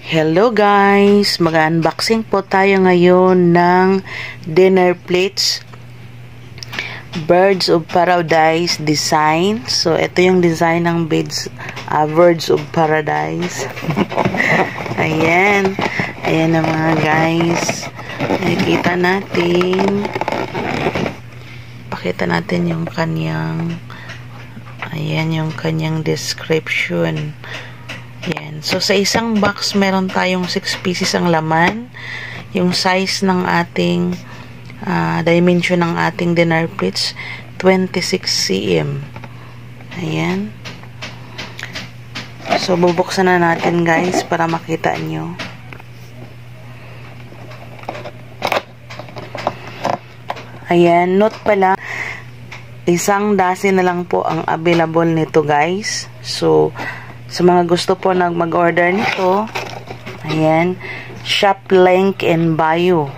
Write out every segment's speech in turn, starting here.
Hello guys! Mag-unboxing po tayo ngayon ng dinner plates Birds of Paradise design. So, ito yung design ng Birds of Paradise. Ayan. Ayan na mga guys. Nakikita natin. Pakita natin yung kanyang yung kanyang description. Yan. So, sa isang box, meron tayong 6 pieces ang laman. Yung size ng ating dimension ng ating dinner plates, 26 cm. Ayan. So, bubuksan na natin guys para makita nyo. Ayan. Note pala, isang dozen na lang po ang available nito guys. So, sa mga gusto po na mag-order nito, ayan, shop link and bio.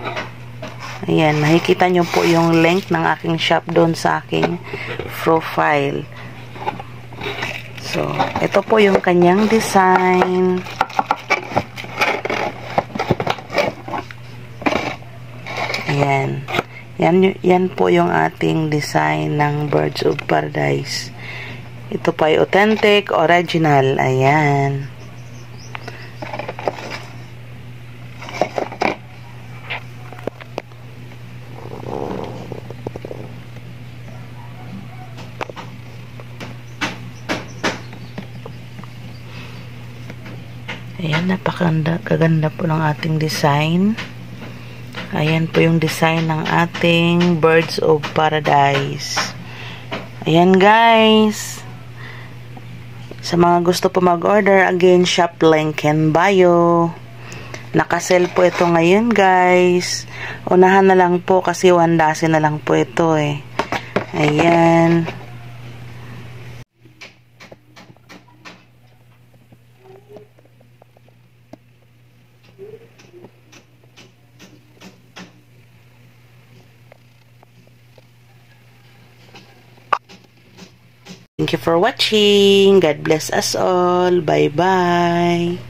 Ayan, makikita nyo po yung link ng aking shop doon sa aking profile. So, ito po yung kanyang design. Ayan. Yan po yung ating design ng Birds of Paradise. Ito pa ay authentic, original. Ayan. Ayan, napakaganda po ng ating design. Ayan po yung design ng ating Birds of Paradise. Ayan guys. Sa mga gusto po mag-order, again, shop link and bio. Nakasell po ito ngayon, guys. Unahan na lang po kasi 1 dozen na lang po ito eh. Ayan. Thank you for watching. God bless us all. Bye-bye.